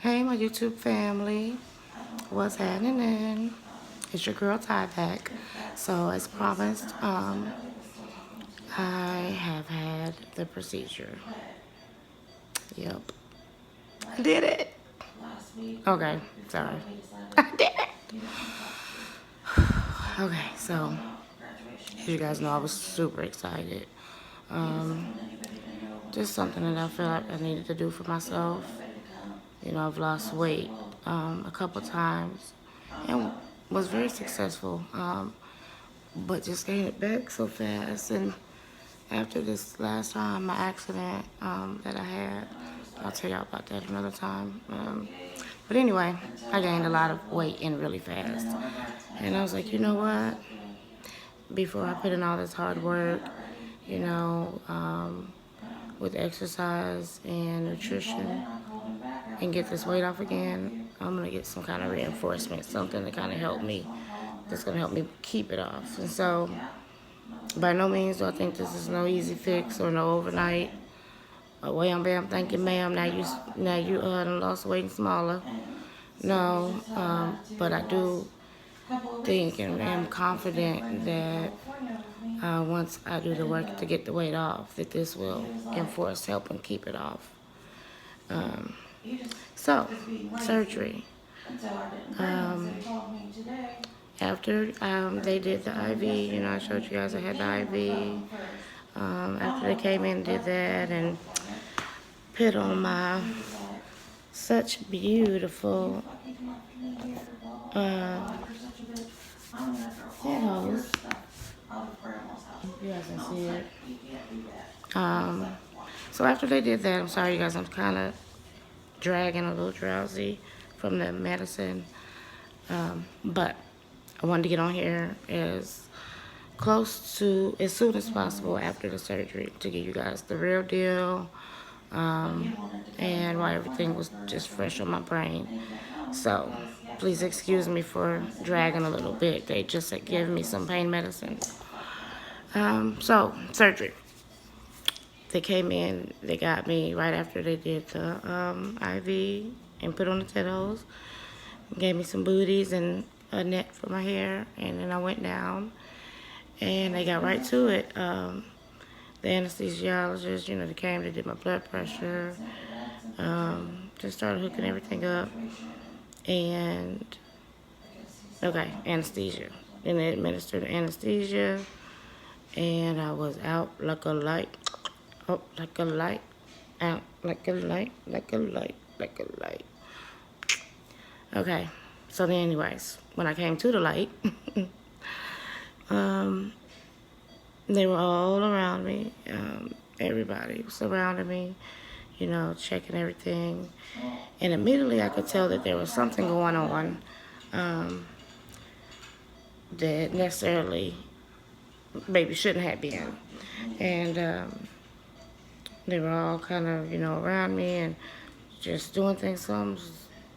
Hey, my YouTube family. What's happening? It's your girl Ty back. So, as promised, I have had the procedure. Yep. I did it. Okay, sorry. I did it. Okay, so, as you guys know, I was super excited. Um, just something that I feel like I needed to do for myself. You know, I've lost weight a couple times and was very successful, but just gained it back so fast. And after this last time, my accident that I had, I'll tell y'all about that another time. But anyway, I gained a lot of weight in really fast. And I was like, you know what? Before I put in all this hard work, you know, with exercise and nutrition, and get this weight off again, I'm gonna get some kind of reinforcement, something to kind of help me, that's gonna help me keep it off. And so, by no means do I think this is no easy fix or no overnight. Wham bam, thank you, ma'am. Now you done lost weight and smaller. No, but I do think and am confident that once I do the work to get the weight off, that this will enforce help and keep it off. Um, so, surgery. Um, After they did the IV, you know, I showed you guys I had the IV. After they came in and did that and put on my such beautiful headphones. You guys can see it. So after they did that, I'm sorry, you guys, I'm kind of dragging, a little drowsy from the medicine. But I wanted to get on here as close to as soon as possible after the surgery to give you guys the real deal, and why everything was just fresh on my brain. So please excuse me for dragging a little bit. They just had given me some pain medicine. So surgery. They came in, they got me right after they did the IV and put on the tettos, gave me some booties and a net for my hair, and then I went down and they got right to it. The anesthesiologist, you know, they came, they did my blood pressure, just started hooking everything up, and okay, anesthesia. Then they administered anesthesia, and I was out like a light, up like a light, out like a light, like a light, like a light. Okay, so then anyways, when I came to the light, they were all around me. Everybody surrounded me, you know, checking everything. And immediately I could tell that there was something going on that necessarily maybe shouldn't have been. And they were all kind of, you know, around me and just doing things.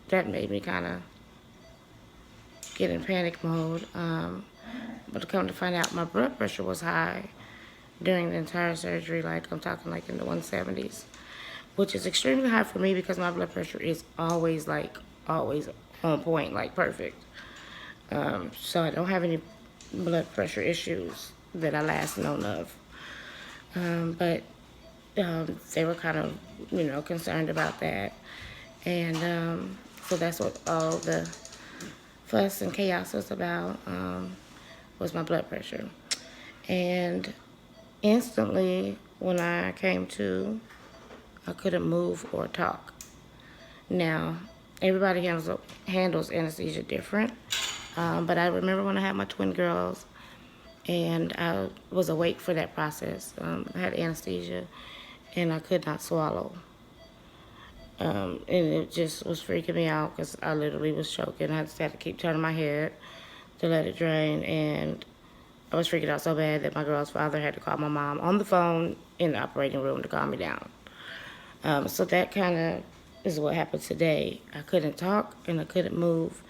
That made me kind of get in panic mode. But to come to find out, my blood pressure was high during the entire surgery. Like, I'm talking like in the 170s, which is extremely high for me because my blood pressure is always on point, like perfect. So I don't have any blood pressure issues that I last known of. But they were kind of, you know, concerned about that. And so that's what all the fuss and chaos was about, was my blood pressure. And instantly, when I came to, I couldn't move or talk. Now, everybody handles anesthesia different, but I remember when I had my twin girls, and I was awake for that process. I had anesthesia, and I could not swallow. And it just was freaking me out because I literally was choking. I just had to keep turning my head to let it drain, and I was freaking out so bad that my girl's father had to call my mom on the phone in the operating room to calm me down. So that kind of is what happened today. I couldn't talk and I couldn't move,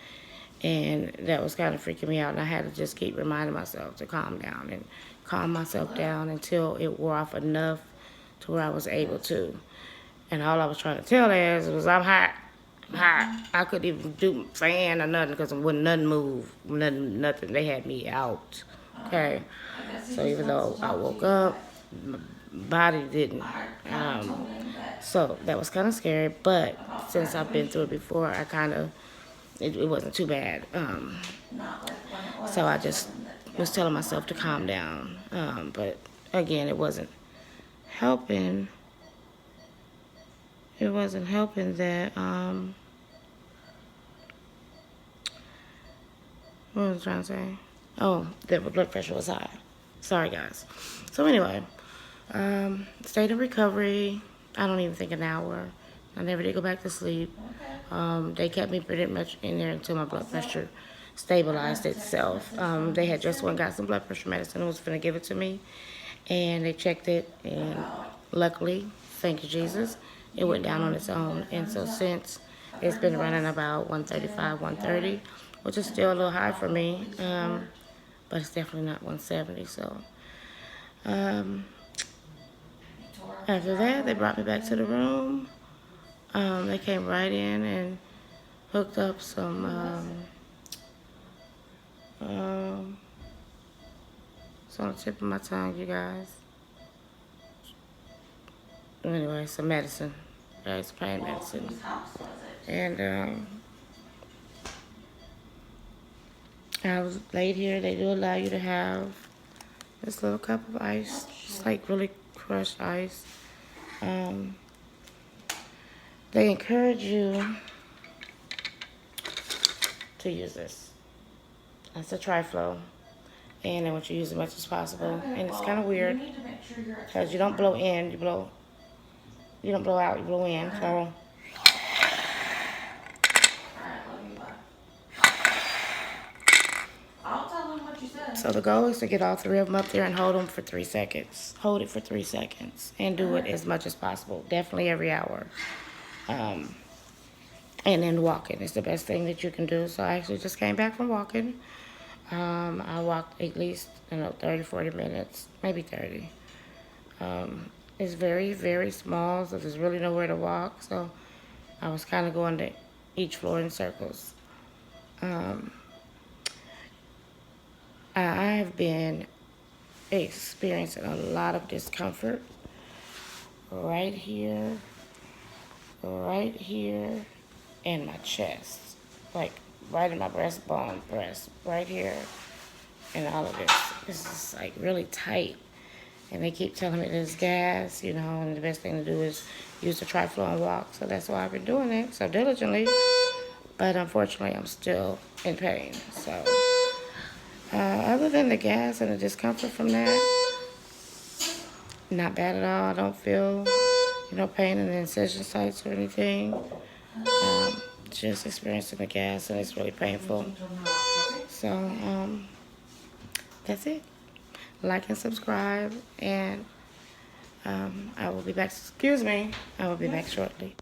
and that was kind of freaking me out, and I had to just keep reminding myself to calm down and calm myself down until it wore off enough to where I was able to. And all I was trying to tell her was I'm hot. hot. I couldn't even do fan or nothing because wouldn't nothing move, nothing. They had me out. Okay, so even though I woke up, my body didn't. So that was kind of scary. But since I've been through it before, I kind of it wasn't too bad. So I just was telling myself to calm down. But again, it wasn't helping. It wasn't helping that, what was I trying to say? Oh, the blood pressure was high. Sorry, guys. So anyway, stayed in recovery. I don't even think an hour. I never did go back to sleep. They kept me pretty much in there until my blood pressure stabilized itself. They had just went and got some blood pressure medicine and was going to give it to me. And they checked it, and luckily, thank you, Jesus, it went down on its own. And so since, it's been running about 135, 130, which is still a little high for me, but it's definitely not 170. So after that, they brought me back to the room. They came right in and hooked up some it's on the tip of my tongue, you guys. Anyway, some medicine. It's pain medicine. And I was laid here. They do allow you to have this little cup of ice. It's like really crushed ice. They encourage you to use this. That's a Triflow. And they want you to use as much as possible. And it's kind of weird because you don't blow in, you don't blow out, you blow in. So the goal is to get all three of them up there and hold them for 3 seconds. Hold it for 3 seconds and do it as much as possible. Definitely every hour. And then walking is the best thing that you can do. So I actually just came back from walking. I walked at least, 30, 40 minutes, maybe 30. It's very, very small, so there's really nowhere to walk. So I was kind of going to each floor in circles. I've been experiencing a lot of discomfort right here, and my chest. Like right in my breastbone, right here, and all of this. This is like really tight. And they keep telling me there's gas, and the best thing to do is use the Triflow and walk. So that's why I've been doing it so diligently. But unfortunately, I'm still in pain. So other than the gas and the discomfort from that, not bad at all. I don't feel, pain in the incision sites or anything. Just experiencing the gas, and it's really painful. So that's it. Like and subscribe, and I will be back. I will be back shortly.